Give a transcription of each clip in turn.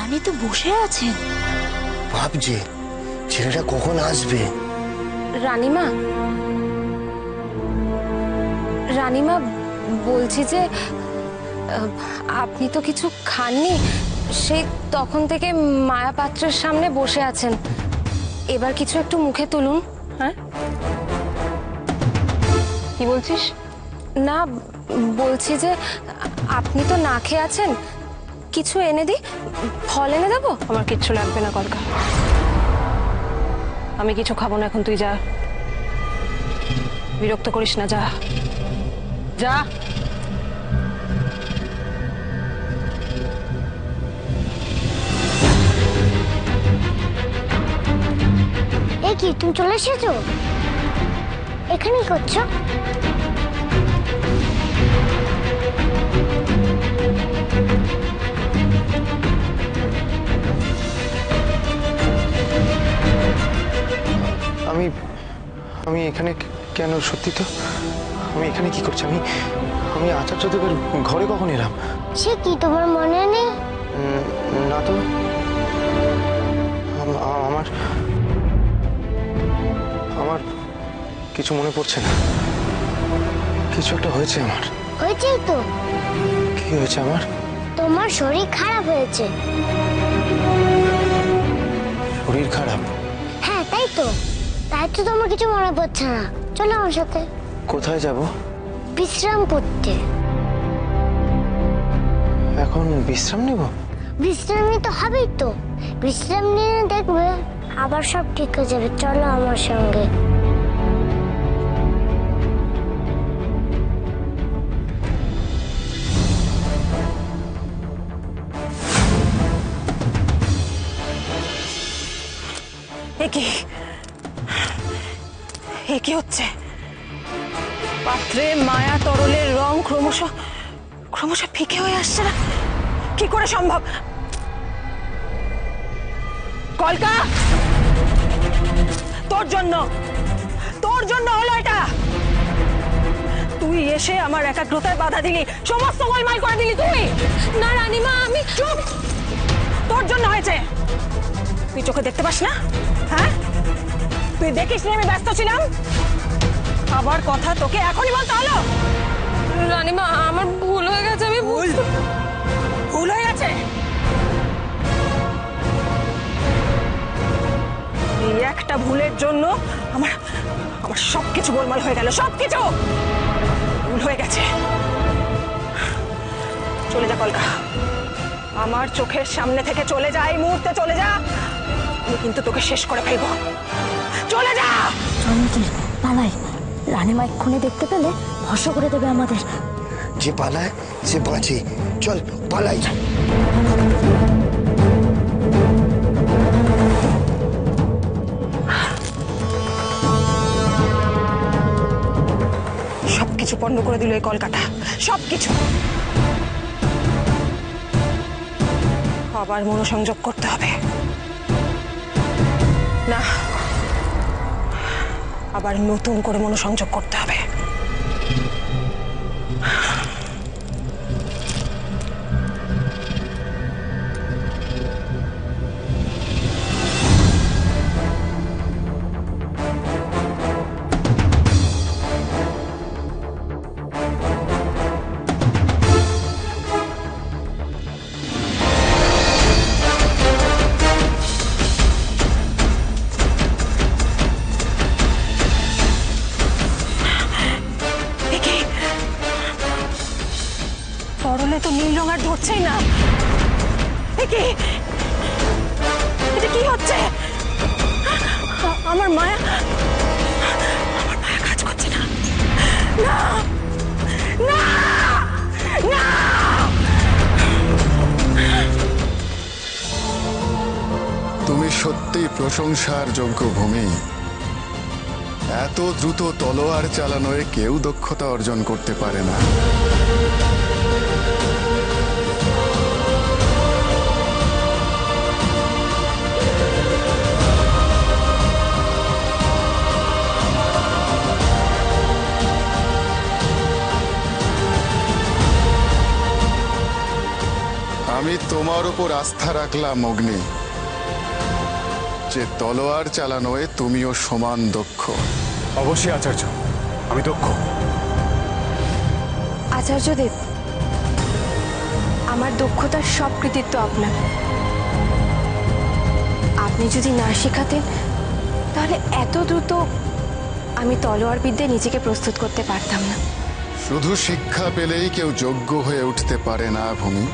রানী তো বসে আছেন। ভাবছে ছেলেটা কখন আসবে। রানীমা, রানীমা বলছি যে আপনি তো কিছু খাননি, সেই তখন থেকে মায়া পাত্রের সামনে বসে আছেন। এবার কিছু একটু মুখে তুলুন। হ্যাঁ, কি বলছিস? না, বলছি যে আপনি তো না খেয়ে আছেন, কিছু এনে দিই, ফল এনে দেবো? আমার কিচ্ছু লাগবে না কলকা, আমি কিছু খাবো না এখন। তুই যা, বিরক্ত করিস না, যা যা। এ কি, তুমি চলে এসেছো? এখানে কি করছো? আমি আমি এখানে কেন? সত্যি তো আমি এখানে কি করছি? আমি আচার্যদেবের ঘরে কখন এলাম? সে কি, তোমার মনে নেই? না তো। আমার আমার কিছু মনে পড়ছে না। কিছু একটা হয়েছে আমার। হয়েছেই তো। কি হয়েছে আমার? তোমার শরীর খারাপ হয়েছে। শরীর খারাপ? হ্যাঁ, তাই তো তোমার কিছু মনে পড়ছে না। চলো আমার সাথে। কোথায় যাব? বিশ্রাম করতে। এখন বিশ্রাম নেব? বিশ্রাম নিতে হবেই তো। বিশ্রাম নিয়ে দেখবে আবার সব ঠিক হয়ে যাবে। চলো আমার সঙ্গে। এ কি হচ্ছে? পাত্রে মায়া তরলের রং ক্রমশ ক্রমশ ফিকে হয়ে আসছে না, কি করে সম্ভব? কলকা, তোর জন্য হলো এটা। তুই এসে আমার একাগ্রতায় বাধা দিলি, সমস্ত গোলমাল করে দিলি তুই। না রানীমা, আমি চুপ, তোর জন্য হয়েছে। তুই চোখে দেখতে পাস না? হ্যাঁ, তুই দেখিস নি আমি ব্যস্ত ছিলাম? আবার কথা তোকে এখনই বলতে হলো? রানীমা, আমার ভুল হয়ে গেছে। আমি ভুল হয়ে গেছে? এই একটা ভুলের জন্য আমার আমার সবকিছু গোলমাল হয়ে গেল। সবকিছু ভুল হয়ে গেছে। চলে যা কলকা, আমার চোখের সামনে থেকে চলে যা, এই মুহূর্তে চলে যা। আমি কিন্তু তোকে শেষ করে ফেলবো। চলে যা। পালাই, রানীমা এক্ষুনি দেখতে পেলে ভস্ম করে দেবে আমাদের। যে পালায় সে বাঁচে। চল পালাই। সবকিছু পণ্ড করে দিল এই কলকাতা, সবকিছু। আবার মনোসংযোগ করতে হবে না, আবার নতুন করে মনোসংযোগ করতে হবে। তরলে তো নীল রং আর ধরছেই না। এটা কি হচ্ছে? আমার মায়া কাজ করছে না। না না না, তুমি সত্যিই প্রশংসার যোগ্য ভূমি। এত দ্রুত তলোয়ার চালানোয় কেউ দক্ষতা অর্জন করতে পারে না। আমি তোমার উপর আস্থা রাখলাম অগ্নি, যে তলোয়ার চালানোয় তুমিও সমান দক্ষ। অবশ্যই আচার্য, আমি দক্ষ। আচার্যদেব, আমার দক্ষতার সব কৃতিত্ব আপনার। আপনি যদি না শেখাতেন তাহলে এত দ্রুত আমি তলোয়ার বিদ্যায় নিজেকে প্রস্তুত করতে পারতাম না। শুধু শিক্ষা পেলেই কেউ যোগ্য হয়ে উঠতে পারে না ভূমি।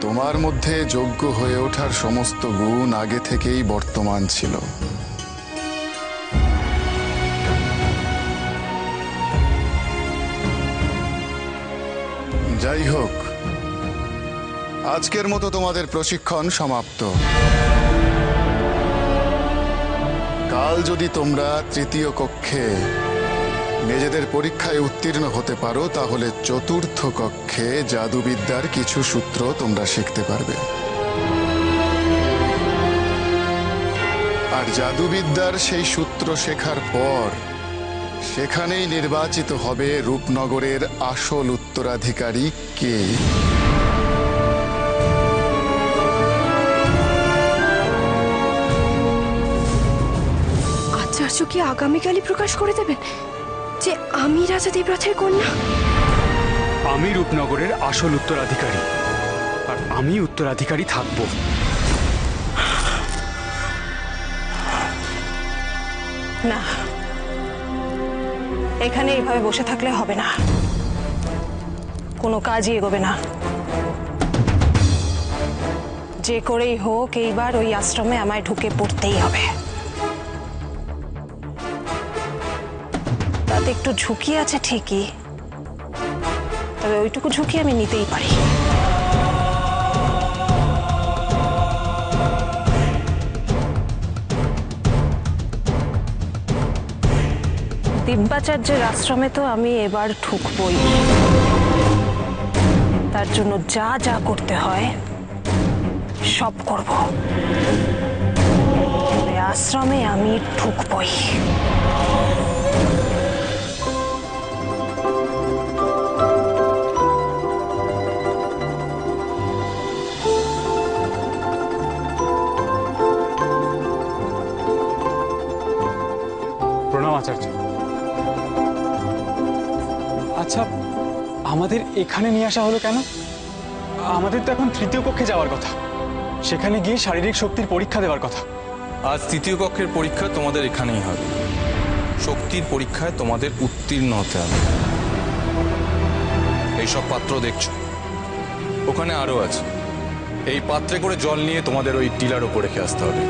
তোমার মধ্যে যোগ্য হয়ে ওঠার সমস্ত গুণ আগে থেকেই বর্তমান ছিল। যাই হোক, আজকের মতো তোমাদের প্রশিক্ষণ সমাপ্ত। কাল যদি তোমরা তৃতীয় কক্ষে নিজেদের পরীক্ষায় উত্তীর্ণ হতে পারো, তাহলে চতুর্থ কক্ষে জাদুবিদ্যার কিছু সূত্র তোমরা শিখতে পারবে। আর জাদুবিদ্যার সেই সূত্র শেখার পর সেখানেই নির্বাচিত হবে রূপনগরের আসল উত্তরাধিকারী কে। আচার্য কি আগামীকালই প্রকাশ করে দেবেন যে আমি রাজা দেবরাজের কন্যা? আমি রূপনগরের আসল উত্তরাধিকারী, আর আমি উত্তরাধিকারী থাকব। না, এখানে এইভাবে বসে থাকলে হবে না, কোনো কাজই এগোবে না। যে করেই হোক এইবার ওই আশ্রমে আমায় ঢুকে পড়তেই হবে। তাতে একটু ঝুঁকি আছে ঠিকই, তবে ওইটুকু ঝুঁকি আমি নিতেই পারি। দিব্যাচার্যের আশ্রমে তো আমি এবার ঢুকবই। তার জন্য যা যা করতে হয় সব করব। আশ্রমে আমি ঢুকবই। প্রণাম আচার্য। আচ্ছা, আমাদের এখানে নিয়ে আসা হলো কেন? আমাদের তো এখন তৃতীয় কক্ষে যাওয়ার কথা, সেখানে গিয়ে শারীরিক শক্তির পরীক্ষা দেওয়ার কথা। আজ তৃতীয় কক্ষের পরীক্ষা তোমাদের এখানেই হবে। শক্তির পরীক্ষায় তোমাদের উত্তীর্ণ হতে হবে। এইসব পাত্র দেখছো, ওখানে আরো আছে। এই পাত্রে করে জল নিয়ে তোমাদের ওই টিলার ওপর রেখে আসতে হবে।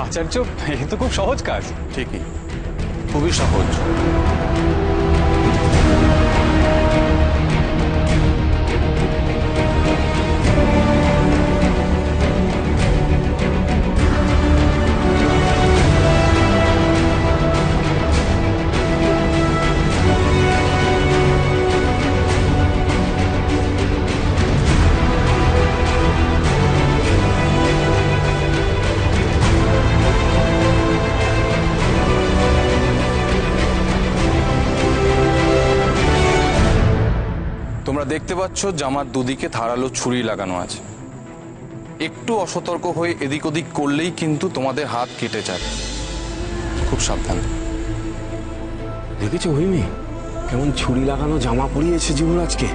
আচার্য, এ তো খুব সহজ কাজ। ঠিকই, খুবই সহজ। তোমরা দেখতে পাচ্ছ জামার দুদিকে ধারালো ছুরি লাগানো আছে। একটু অসতর্ক হয়ে এদিক ওদিক করলেই কিন্তু তোমাদের হাত কেটে যাবে। খুব সাবধানে। দেখেছো ভূমি, কেমন ছুরি লাগানো জামা পরিয়েছে যুবরাজকে?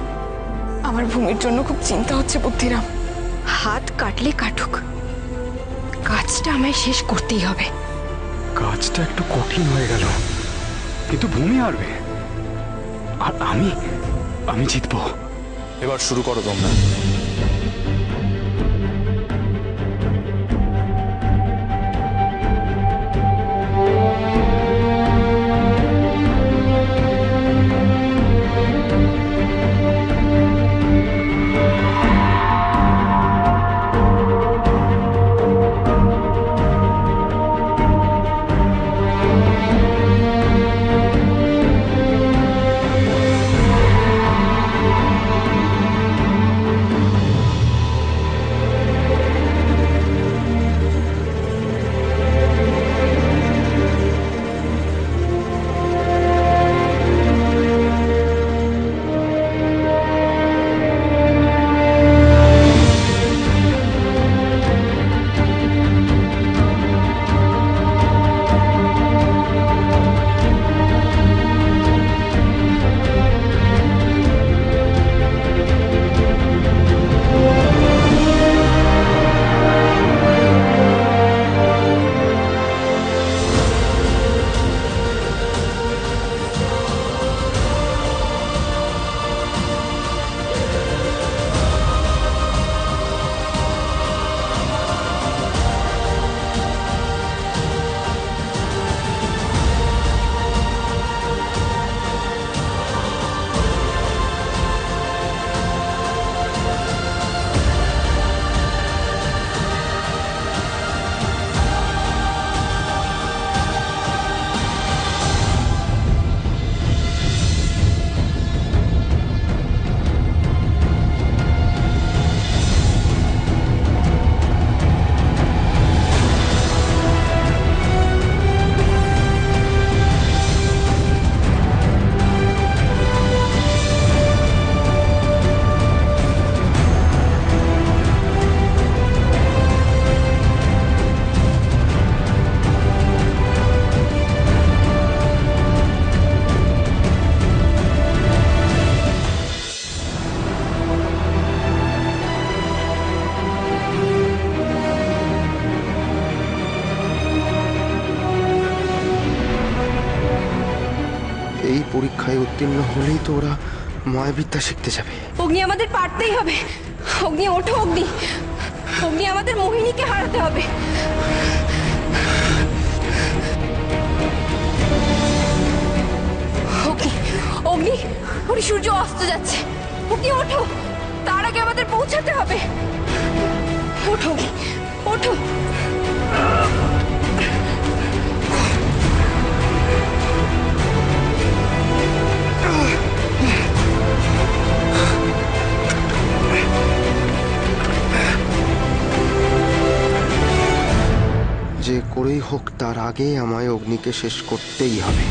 আমার ভূমির জন্য খুব চিন্তা হচ্ছে বুদ্ধিরাম। হাত কাটলে কাটুক, কাজটা আমায় শেষ করতেই হবে। কাজটা একটু কঠিন হয়ে গেল, কিন্তু ভূমি হারবে আর আমি জিতবো। এবার শুরু করো তোমরা। এই পরীক্ষায় উত্তীর্ণ হলেই তো ওরা মায়াবিদ্যা শিখতে যাবে। অগ্নি আমাদের পারতেই হবে। অগ্নি ওঠো, অগ্নি। অগ্নি আমাদের মোহিনীকে হারাতে হবে। অগ্নি, অগ্নি, ওই সূর্য অস্ত যাচ্ছে। অগ্নি ওঠো, তার আগে আমাদের পৌঁছাতে হবে। ওঠো অগ্নি, ওঠো। যে করেই হোক তার আগে আমায় অগ্নিকে শেষ করতেই হবে।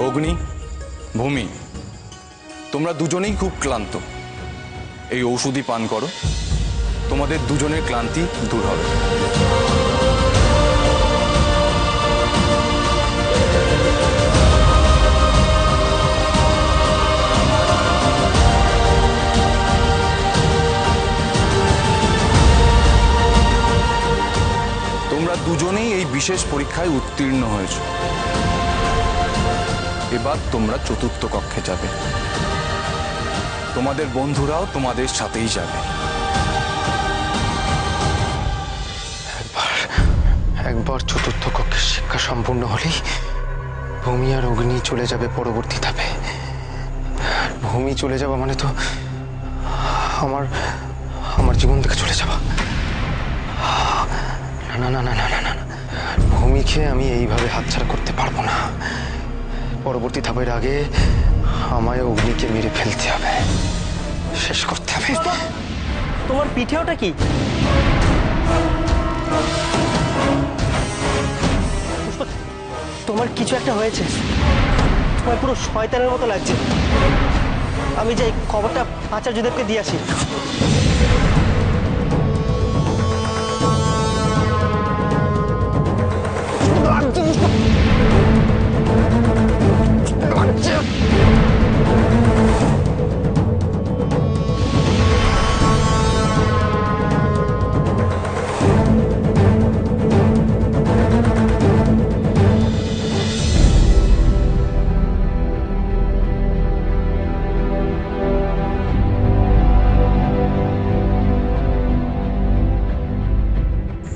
অগ্নি, ভূমি, তোমরা দুজনেই খুব ক্লান্ত। এই ঔষধি পান করো, তোমাদের দুজনের ক্লান্তি দূর হবে। তোমরা দুজনেই এই বিশেষ পরীক্ষায় উত্তীর্ণ হয়েছো। এবার তোমরা চতুর্থ কক্ষে যাবে। তোমাদের বন্ধুরাও তোমাদের সাথেই যাবে। একবার চতুর্থ কক্ষের শিক্ষা সম্পূর্ণ হলেই ভূমি আর অগ্নি চলে যাবে পরবর্তী ধাপে। ভূমি চলে যাওয়া মানে তো আমার আমার জীবন থেকে চলে যাওয়া। না না না না না না, ভূমিকে আমি এইভাবে হাতছাড়া করতে পারবো না। পরবর্তী ধাপের আগে আমায় অগ্নিকে মেরে ফেলতে হবে, শেষ করতে হবে। তোমার পিঠে ওটা কি? তোমার কিছু একটা হয়েছে, তোমার পুরো শয়তানের মতো লাগছে। আমি যাই খবরটা আচার্যদেবকে দিয়ে আসি।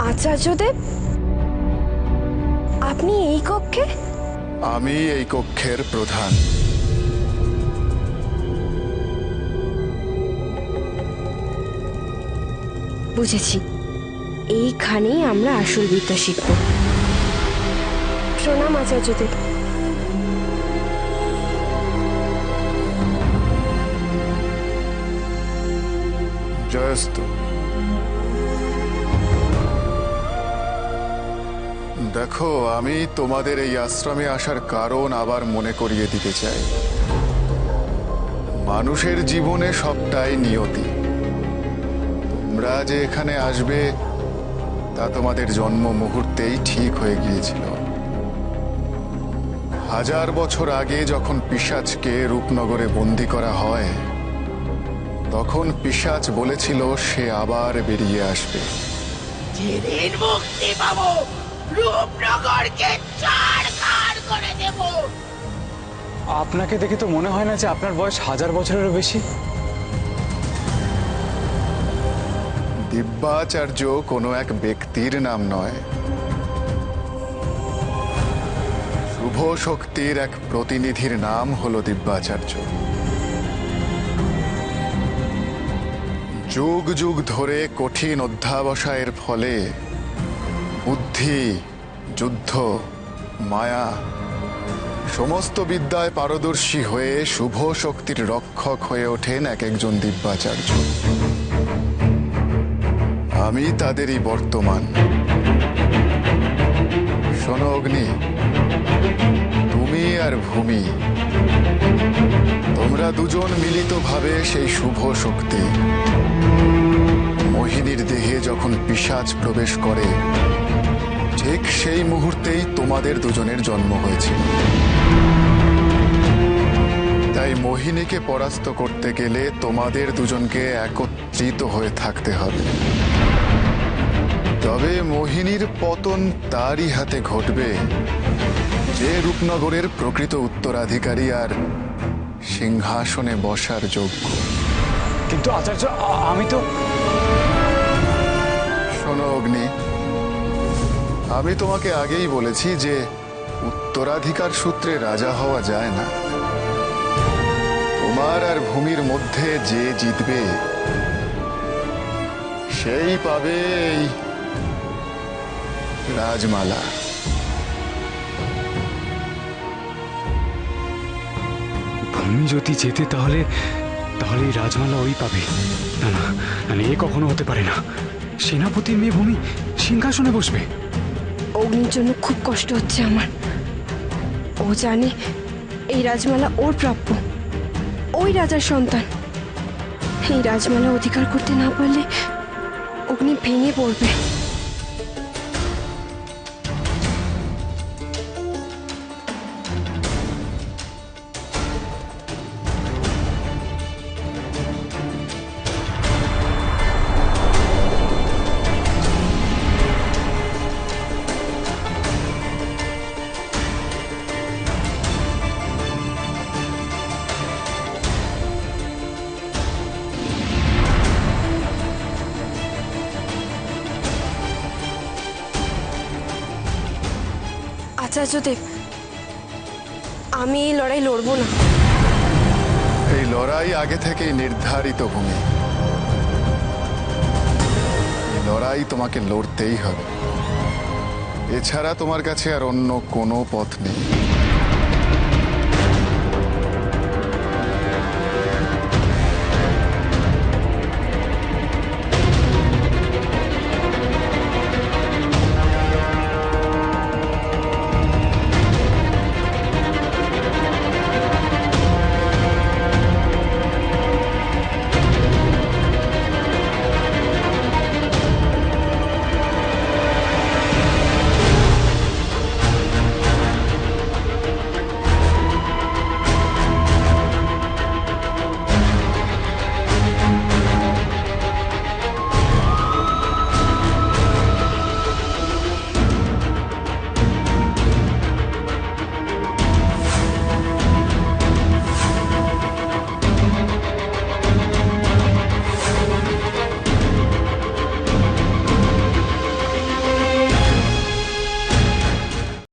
আচার্যদেব, আপনি এই কক্ষে? আমি এই কক্ষের প্রধান। বুঝেছি, এইখানেই আমরা আসল বিদ্যা শিখব। প্রণাম আচার্যদেব। জয়স্তু। দেখো, আমি তোমাদের এই আশ্রমে আসার কারণ আবার মনে করিয়ে দিতে চাই। মানুষের জীবনে সবটাই নিয়তি। তোমরা যে এখানে আসবে তা তোমাদের জন্ম মুহূর্তেই ঠিক হয়ে গিয়েছিল। 1000 বছর আগে যখন পিশাচকে রূপনগরে বন্দী করা হয়, তখন পিশাচ বলেছিল সে আবার বেরিয়ে আসবে। যেদিন মুক্তি পাবো, রূপনগরকে ছাড়খাড় করে দেব। আপনাকে দেখে তো মনে হয় না যে আপনার বয়স 1000 বছরেরও বেশি। দিব্যাচার্য কোনো এক ব্যক্তির নাম নয়, শুভ শক্তির এক প্রতিনিধির নাম হলো দিব্যাচার্য। যুগ যুগ ধরে কঠিন অধ্যাবসায়ের ফলে বুদ্ধি, যুদ্ধ, মায়া সমস্ত বিদ্যায় পারদর্শী হয়ে শুভ শক্তির রক্ষক হয়ে ওঠেন এক একজন দিব্যাচার্য। আমি তাদেরই বর্তমান। শোনো অগ্নি, তুমি অগ্নি আর ভূমি, তোমরা দুজন মিলিতভাবে সেই শুভ শক্তি মোহিনীর দেহে যখন পিশাচ প্রবেশ করে, ঠিক সেই মুহূর্তেই তোমাদের দুজনের জন্ম হয়েছিল। তাই মোহিনীকে পরাস্ত করতে গেলে তোমাদের দুজনকে একত্রিত হয়ে থাকতে হবে। তবে মোহিনীর পতন তারই হাতে ঘটবে যে রূপনগরের প্রকৃত উত্তরাধিকারী আর সিংহাসনে বসার যোগ্য। কিন্তু আচার্য, আমি তো... শোনো অগ্নি, আমি তোমাকে আগেই বলেছি যে উত্তরাধিকার সূত্রে রাজা হওয়া যায় না। তোমার আর ভূমির মধ্যে যে জিতবে সেই পাবে এই রাজমালা। ভূমি যদি যেতে তাহলে এই রাজমালা ওই পাবে। না না না, এ কখনো হতে পারে না। সেনাপতির মেয়ে ভূমি সিংহাসনে বসবে? অগ্নির জন্য খুব কষ্ট হচ্ছে আমার। ও জানে এই রাজমালা ওর প্রাপ্য, ওই রাজার সন্তান। এই রাজমালা অধিকার করতে না পারলে অগ্নি ভেঙে পড়বে। আচার্যদেব, আমি এই লড়াই লড়বো না। এই লড়াই আগে থেকেই নির্ধারিত ভূমি। এই লড়াই তোমাকে লড়তেই হবে, এছাড়া তোমার কাছে আর অন্য কোনো পথ নেই।